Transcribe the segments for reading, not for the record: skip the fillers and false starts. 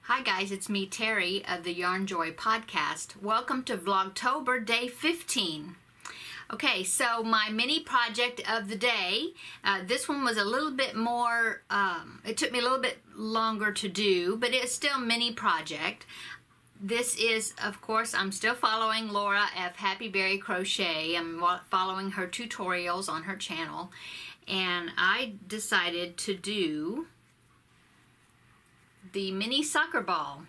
Hi guys, it's me, Terry of the Yarnjoy podcast. Welcome to Vlogtober day 15. Okay, so my mini project of the day, this one was a little bit more, it took me a little bit longer to do, but it's still a mini project. This is, of course, I'm still following Laura F. Happy Berry Crochet. I'm following her tutorials on her channel, and I decided to do the mini soccer ball.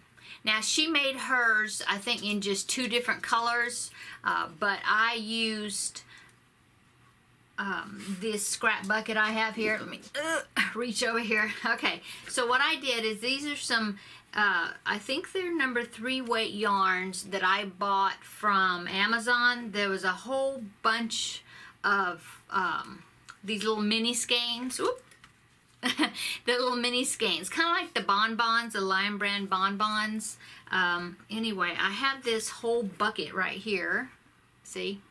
Now she made hers, I think, in just two different colors, but I used this scrap bucket I have here. Let me reach over here. Okay, so what I did is these are some, I think they're number 3 weight yarns that I bought from Amazon. There was a whole bunch of these little mini skeins. Whoop. The little mini skeins, kind of like the bonbons, the Lion Brand bonbons. Anyway, I have this whole bucket right here, see,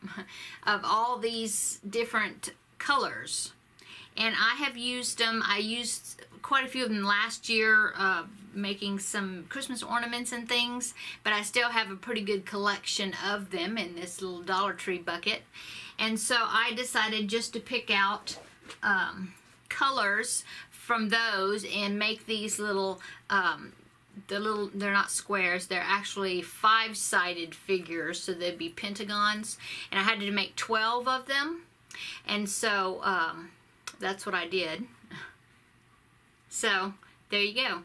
of all these different colors, and I have used them. I used quite a few of them last year, making some Christmas ornaments and things, but I still have a pretty good collection of them in this little Dollar Tree bucket. And so I decided just to pick out colors from those and make these little, they're not squares, they're actually 5-sided figures, so they'd be pentagons, and I had to make 12 of them, and so that's what I did. So there you go.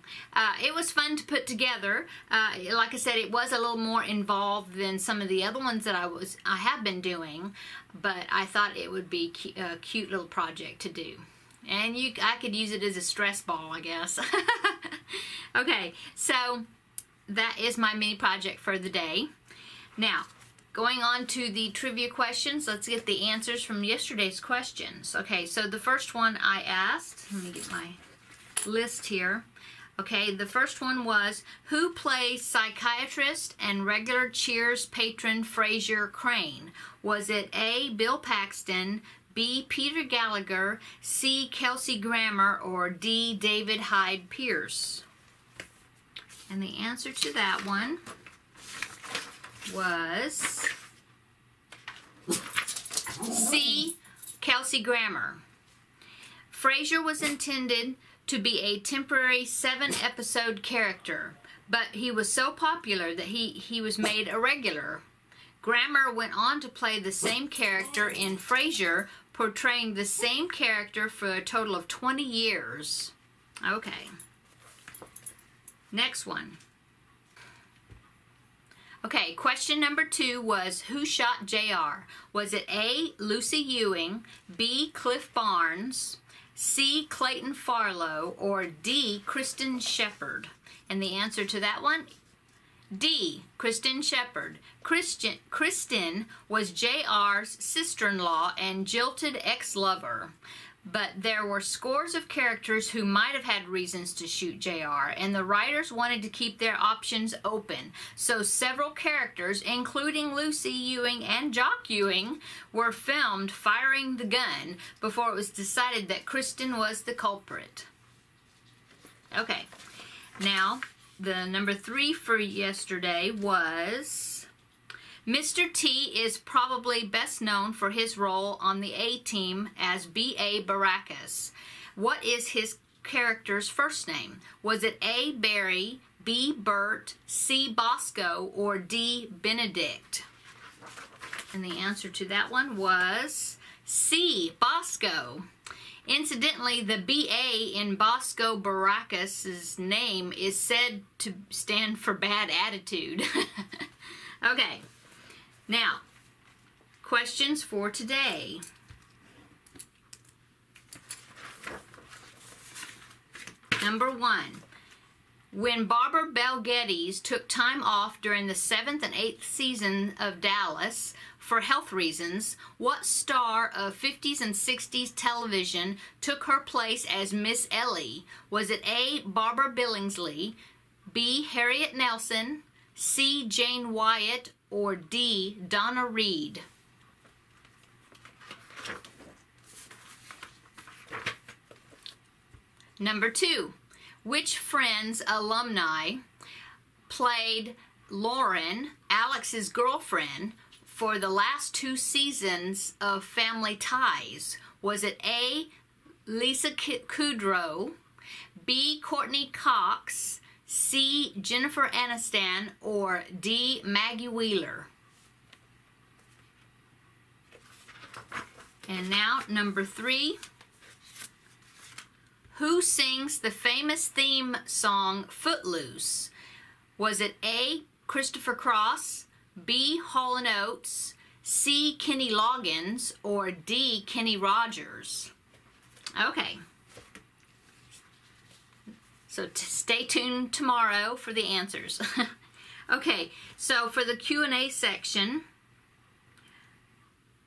It was fun to put together. Like I said, it was a little more involved than some of the other ones that I have been doing, but I thought it would be a cute little project to do. And I could use it as a stress ball, I guess. Okay, so that is my mini project for the day. Now, going on to the trivia questions, let's get the answers from yesterday's questions. Okay, so the first one I asked, let me get my list here. Okay, the first one was, who plays psychiatrist and regular Cheers patron Frasier Crane? Was it A, Bill Paxton, B, Peter Gallagher, C, Kelsey Grammer, or D, David Hyde Pierce? And the answer to that one was C, Kelsey Grammer. Frasier was intended to be a temporary 7-episode character, but he was so popular that he was made a regular. Grammer went on to play the same character in Frasier, portraying the same character for a total of 20 years. Okay. Next one. Okay, question number 2 was, who shot JR? Was it A, Lucy Ewing, B, Cliff Barnes, C, Clayton Farlow, or D, Kristen Shepard? And the answer to that one, D, Kristen Shepard. Kristen was JR's sister-in-law and jilted ex-lover. But there were scores of characters who might have had reasons to shoot JR, and the writers wanted to keep their options open. So several characters, including Lucy Ewing and Jock Ewing, were filmed firing the gun before it was decided that Kristen was the culprit. Okay, now the number 3 for yesterday was, Mr. T is probably best known for his role on the A-Team as B.A. Baracus. What is his character's first name? Was it A, Barry, B, Bert, C, Bosco, or D, Benedict? And the answer to that one was C, Bosco. Incidentally, the B.A. in Bosco Baracus' name is said to stand for bad attitude. Okay, now, questions for today. Number 1. When Barbara Bel Geddes took time off during the 7th and 8th season of Dallas for health reasons, what star of 50s and 60s television took her place as Miss Ellie? Was it A, Barbara Billingsley, B, Harriet Nelson, C, Jane Wyatt, or D, Donna Reed? Number 2. Which Friends alumni played Lauren, Alex's girlfriend, for the last 2 seasons of Family Ties? Was it A, Lisa Kudrow, B, Courtney Cox, C, Jennifer Aniston, or D, Maggie Wheeler? And now, number 3. Who sings the famous theme song Footloose? Was it A, Christopher Cross, B, Hall & Oates, C, Kenny Loggins, or D, Kenny Rogers? Okay. So stay tuned tomorrow for the answers. Okay, so for the Q&A section,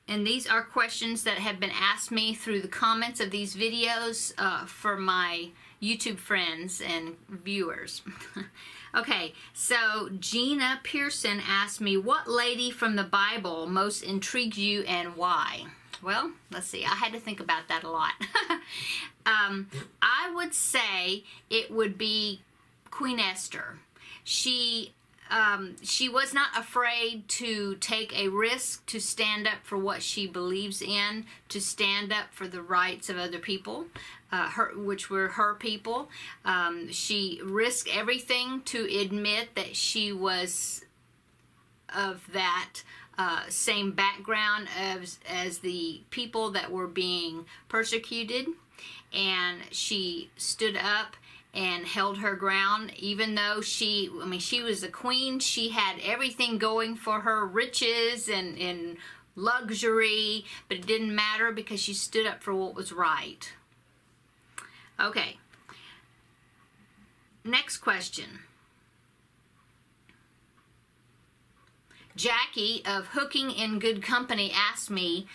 and these are questions that have been asked me through the comments of these videos for my YouTube friends and viewers. Okay, so Gina Pearson asked me, what lady from the Bible most intrigues you and why? Well, let's see. I had to think about that a lot. I would say it would be Queen Esther. She was not afraid to take a risk to stand up for what she believes in, to stand up for the rights of other people, which were her people. She risked everything to admit that she was of that same background as the people that were being persecuted, and she stood up and held her ground, even though she was a queen. She had everything going for her, riches and luxury, but it didn't matter because she stood up for what was right. Okay. Next question. Jackie of Hooking in Good Company asked me,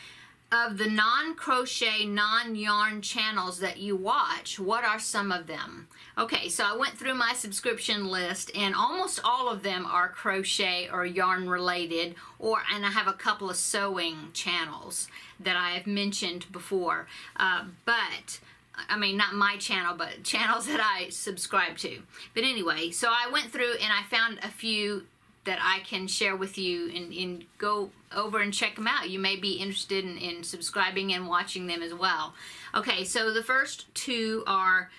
of the non-crochet, non-yarn channels that you watch, what are some of them? Okay, so I went through my subscription list, and almost all of them are crochet or yarn related, and I have a couple of sewing channels that I have mentioned before. But I mean, not my channel, but channels that I subscribe to. But anyway, so I went through and I found a few that I can share with you, and go over and check them out. You may be interested in subscribing and watching them as well. Okay, so the first 2 are,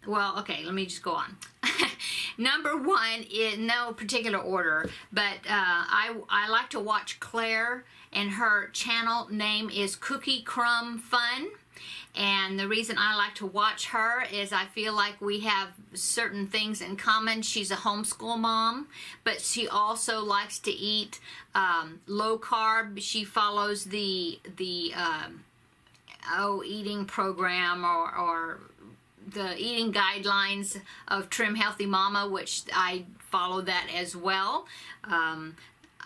well, okay, let me just go on. Number 1, in no particular order, but I like to watch Claire, and her channel name is Cookie Crumb Fun. And the reason I like to watch her is I feel like we have certain things in common. She's a homeschool mom, but she also likes to eat low carb. She follows the eating program or the eating guidelines of Trim Healthy Mama, which I follow that as well.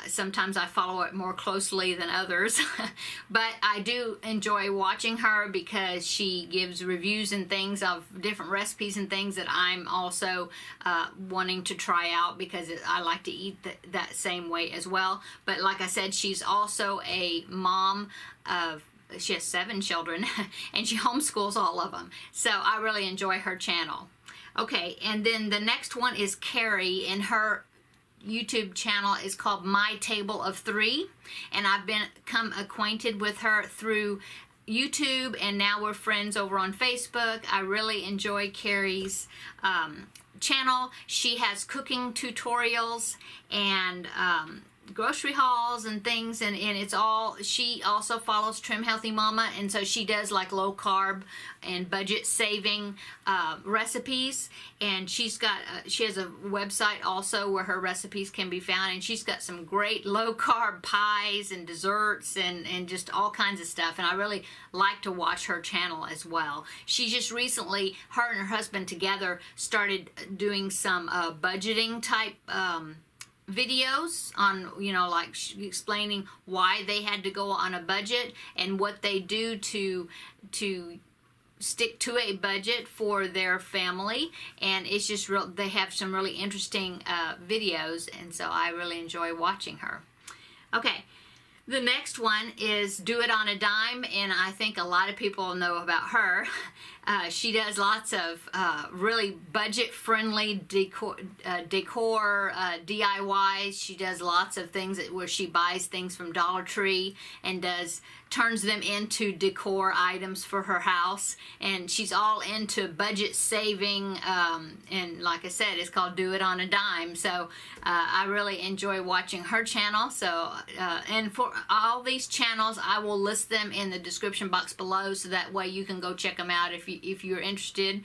Sometimes I follow it more closely than others, but I do enjoy watching her because she gives reviews and things of different recipes and things that I'm also wanting to try out, because I like to eat that same way as well. But like I said, she's also a mom of, she has 7 children and she homeschools all of them. So I really enjoy her channel. Okay, and then the next one is Carrie, and her YouTube channel is called My Table of 3, and I've become acquainted with her through YouTube, and now we're friends over on Facebook. I really enjoy Carrie's channel. She has cooking tutorials and grocery hauls and things, and it's all, she also follows Trim Healthy Mama, and so she does like low carb and budget saving recipes, and she's got she has a website also where her recipes can be found, and she's got some great low carb pies and desserts and just all kinds of stuff, and I really like to watch her channel as well. She just recently, her and her husband together, started doing some budgeting type videos on, you know, like explaining why they had to go on a budget and what they do to stick to a budget for their family, and it's just real. They have some really interesting videos, and so I really enjoy watching her. Okay, the next one is Do It on a Dime, and I think a lot of people know about her. She does lots of really budget-friendly decor DIYs. She does lots of things where she buys things from Dollar Tree and turns them into decor items for her house. And she's all into budget saving, and like I said, it's called Do It on a Dime. So I really enjoy watching her channel. So and for all these channels, I will list them in the description box below, so that way you can go check them out if you're interested,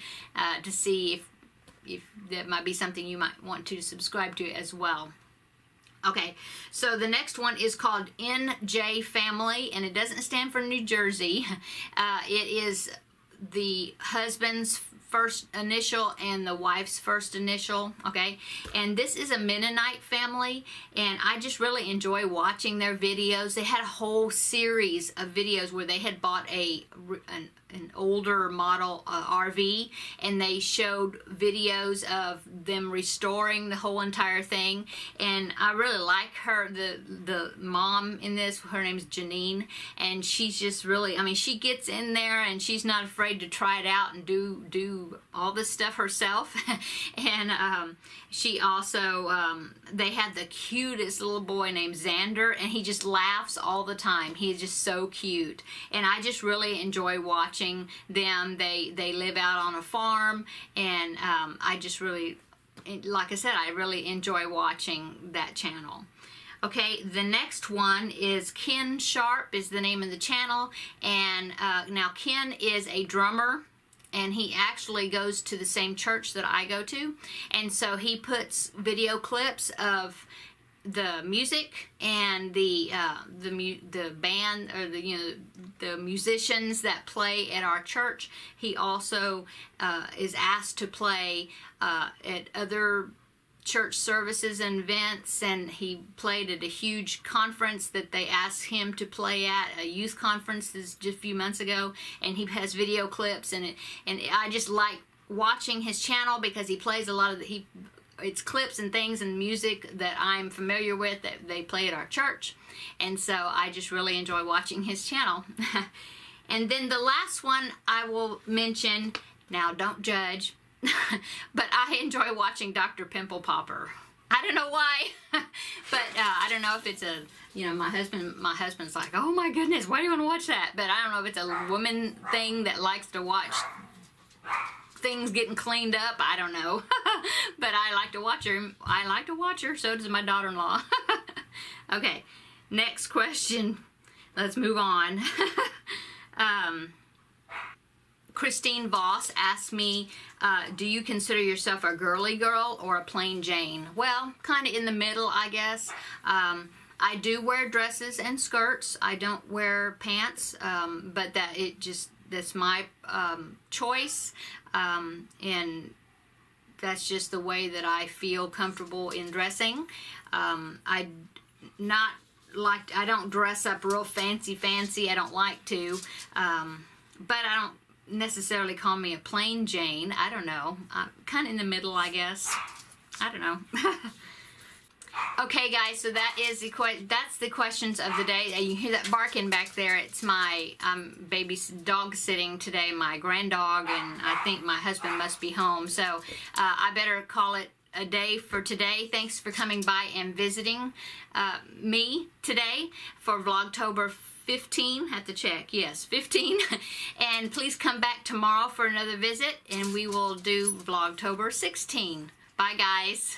to see if that might be something you might want to subscribe to as well. Okay, so the next one is called NJ Family, and it doesn't stand for New Jersey. It is the husband's first initial and the wife's first initial, okay? And this is a Mennonite family, and I just really enjoy watching their videos. They had a whole series of videos where they had bought an older model RV, and they showed videos of them restoring the whole entire thing. And I really like her, the mom in this. Her name's Janine, and she's just really, I mean, she gets in there and she's not afraid to try it out and do all this stuff herself. And she also, they had the cutest little boy named Xander, and he just laughs all the time. He's just so cute, and I just really enjoy watching them. They live out on a farm, and I just really, like I said, I really enjoy watching that channel. Okay, the next one is Ken Sharp is the name of the channel, and now Ken is a drummer, and he actually goes to the same church that I go to, and so he puts video clips of the music and the band, or the musicians that play at our church. He also is asked to play at other church services and events, and he played at a huge conference that they asked him to play at, a youth conference just a few months ago, and he has video clips, and I just like watching his channel because he plays a lot of it's clips and things and music that I'm familiar with that they play at our church, and so I just really enjoy watching his channel. And then the last one I will mention, now don't judge, but I enjoy watching Dr. Pimple Popper. I don't know why, but I don't know if it's my husband's like, oh my goodness, why do you want to watch that? But I don't know if it's a woman thing that likes to watch things getting cleaned up. I don't know. But I like to watch her. I like to watch her. So does my daughter-in-law. Okay, next question. Let's move on. Christine Voss asked me, do you consider yourself a girly girl or a plain Jane? Well, kind of in the middle, I guess. I do wear dresses and skirts. I don't wear pants, but that's my choice, and that's just the way that I feel comfortable in dressing. I don't dress up real fancy. I don't like to, but I don't necessarily call me a plain Jane. I don't know. I'm kind of in the middle, I guess. I don't know. Okay, guys, so that's the questions of the day. You hear that barking back there? It's my dog sitting today, my grand dog, and I think my husband must be home. So I better call it a day for today. Thanks for coming by and visiting me today for Vlogtober 15. Have to check. Yes, 15. And please come back tomorrow for another visit, and we will do Vlogtober 16. Bye, guys.